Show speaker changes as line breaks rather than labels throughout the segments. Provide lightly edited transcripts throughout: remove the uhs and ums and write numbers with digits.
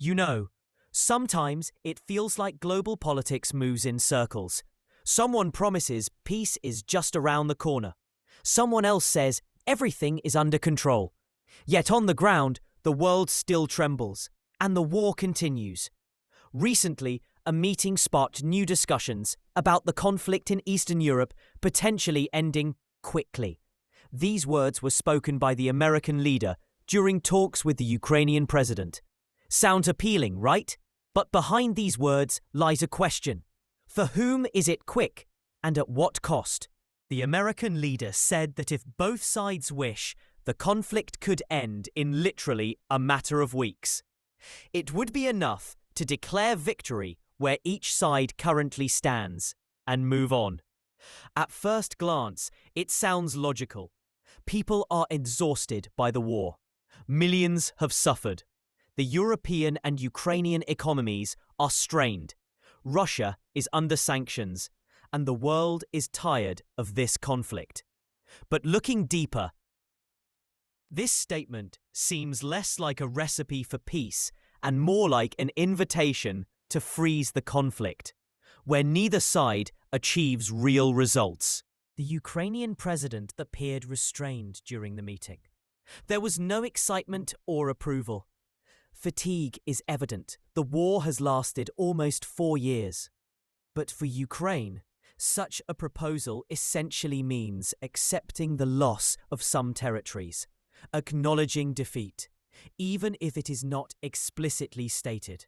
You know, sometimes it feels like global politics moves in circles. Someone promises peace is just around the corner. Someone else says everything is under control. Yet on the ground, the world still trembles, and the war continues. Recently, a meeting sparked new discussions about the conflict in Eastern Europe potentially ending quickly. These words were spoken by the American leader during talks with the Ukrainian president. Sounds appealing, right? But behind these words lies a question. For whom is it quick, and at what cost? The American leader said that if both sides wish, the conflict could end in literally a matter of weeks. It would be enough to declare victory where each side currently stands and move on. At first glance, it sounds logical. People are exhausted by the war. Millions have suffered. The European and Ukrainian economies are strained. Russia is under sanctions, and the world is tired of this conflict. But looking deeper, this statement seems less like a recipe for peace and more like an invitation to freeze the conflict, where neither side achieves real results. The Ukrainian president appeared restrained during the meeting. There was no excitement or approval. Fatigue is evident. The war has lasted almost 4 years. But for Ukraine, such a proposal essentially means accepting the loss of some territories, acknowledging defeat, even if it is not explicitly stated.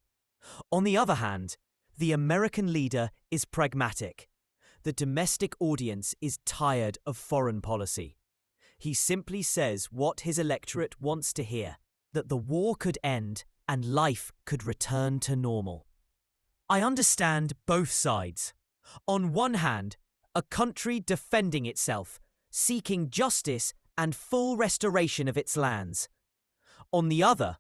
On the other hand, the American leader is pragmatic. The domestic audience is tired of foreign policy. He simply says what his electorate wants to hear, that the war could end and life could return to normal. I understand both sides. On one hand, a country defending itself, seeking justice and full restoration of its lands. On the other,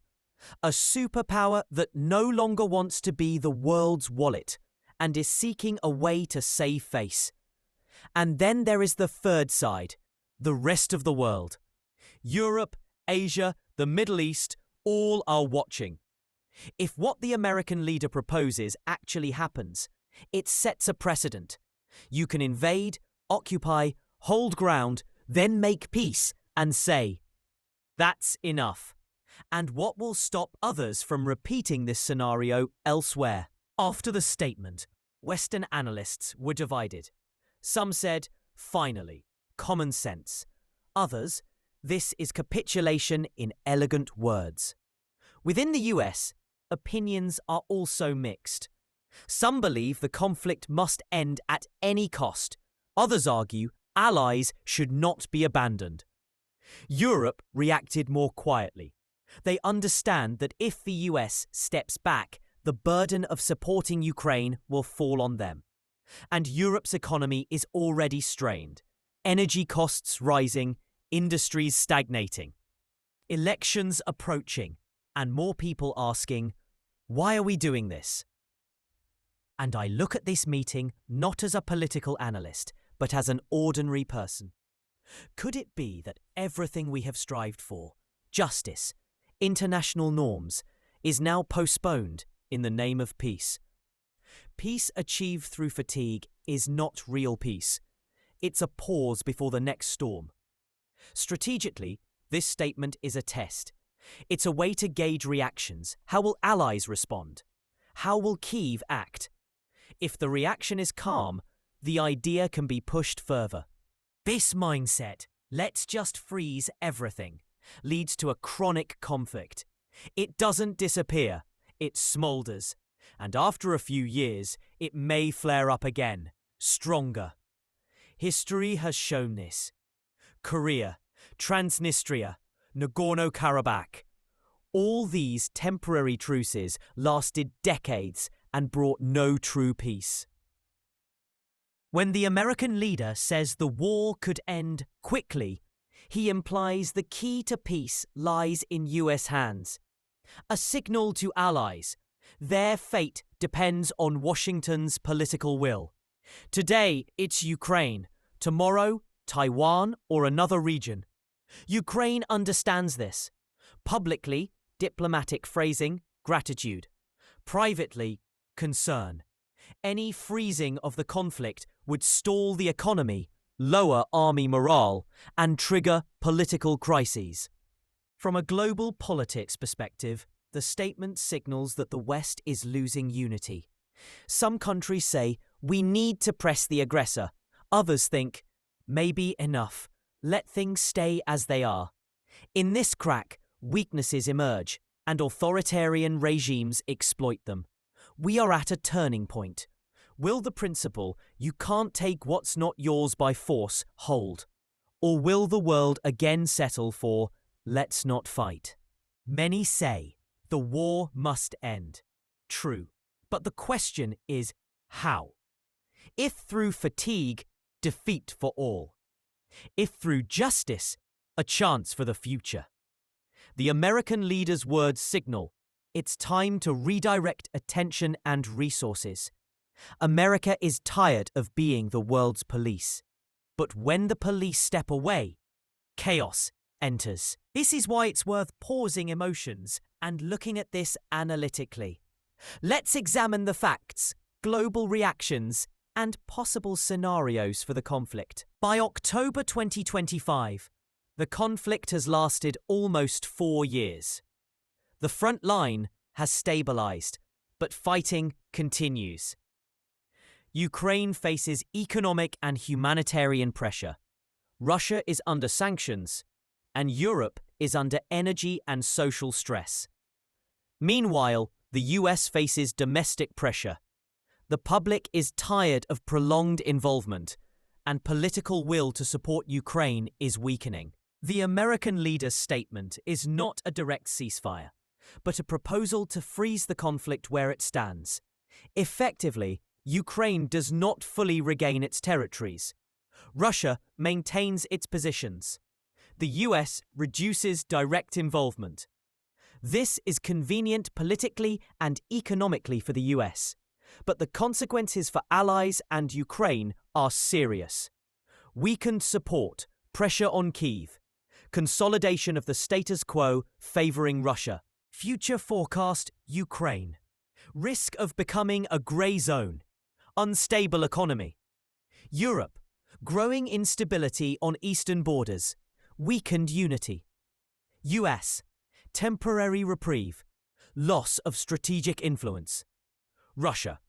a superpower that no longer wants to be the world's wallet and is seeking a way to save face. And then there is the third side, the rest of the world. Europe, Asia, the Middle East, all are watching. If what the American leader proposes actually happens, it sets a precedent. You can invade, occupy, hold ground, then make peace and say, "That's enough." And what will stop others from repeating this scenario elsewhere? After the statement, Western analysts were divided. Some said, finally, common sense. Others, this is capitulation in elegant words. Within the US, opinions are also mixed. Some believe the conflict must end at any cost. Others argue allies should not be abandoned. Europe reacted more quietly. They understand that if the US steps back, the burden of supporting Ukraine will fall on them. And Europe's economy is already strained. Energy costs rising, industries stagnating. Elections approaching, and more people asking, why are we doing this? And I look at this meeting not as a political analyst, but as an ordinary person. Could it be that everything we have strived for, justice, international norms, is now postponed in the name of peace? Peace achieved through fatigue is not real peace. It's a pause before the next storm. Strategically, this statement is a test. It's a way to gauge reactions. How will allies respond? How will Kyiv act? If the reaction is calm, the idea can be pushed further. This mindset, let's just freeze everything, leads to a chronic conflict. It doesn't disappear, it smoulders, and after a few years, it may flare up again, stronger. History has shown this. Korea, Transnistria, Nagorno-Karabakh. All these temporary truces lasted decades and brought no true peace. When the American leader says the war could end quickly, he implies the key to peace lies in US hands. A signal to allies. Their fate depends on Washington's political will. Today, it's Ukraine. Tomorrow, Taiwan or another region. Ukraine understands this. Publicly, diplomatic phrasing, gratitude. Privately, concern. Any freezing of the conflict would stall the economy, lower army morale, and trigger political crises. From a global politics perspective, the statement signals that the West is losing unity. Some countries say, we need to press the aggressor. Others think, maybe enough. Let things stay as they are. In this crack, weaknesses emerge, and authoritarian regimes exploit them. We are at a turning point. Will the principle, you can't take what's not yours by force, hold? Or will the world again settle for, let's not fight? Many say, the war must end. True. But the question is, how? If through fatigue, defeat for all. If through justice, a chance for the future. The American leader's words signal, it's time to redirect attention and resources. America is tired of being the world's police. But when the police step away, chaos enters. This is why it's worth pausing emotions and looking at this analytically. Let's examine the facts, global reactions, and possible scenarios for the conflict. By October 2025, the conflict has lasted almost 4 years. The front line has stabilized, but fighting continues. Ukraine faces economic and humanitarian pressure. Russia is under sanctions, and Europe is under energy and social stress. Meanwhile, the US faces domestic pressure. The public is tired of prolonged involvement, and political will to support Ukraine is weakening. The American leader's statement is not a direct ceasefire, but a proposal to freeze the conflict where it stands. Effectively, Ukraine does not fully regain its territories. Russia maintains its positions. The US reduces direct involvement. This is convenient politically and economically for the US, but the consequences for allies and Ukraine are serious. Weakened support, pressure on Kyiv, consolidation of the status quo favoring Russia. Future forecast: Ukraine. Risk of becoming a grey zone. Unstable economy. Europe. Growing instability on eastern borders. Weakened unity. US. Temporary reprieve. Loss of strategic influence. Russia.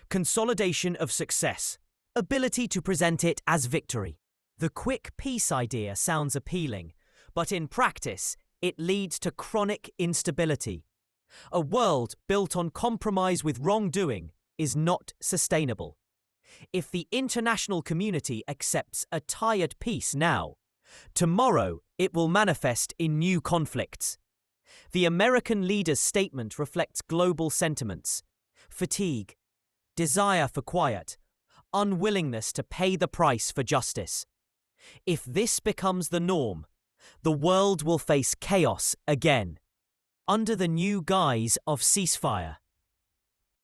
Consolidation of success. Ability to present it as victory. The quick peace idea sounds appealing, but in practice, it leads to chronic instability. A world built on compromise with wrongdoing is not sustainable. If the international community accepts a tired peace now, tomorrow it will manifest in new conflicts. The American leader's statement reflects global sentiments: fatigue, desire for quiet, unwillingness to pay the price for justice. If this becomes the norm, the world will face chaos again, under the new guise of ceasefire.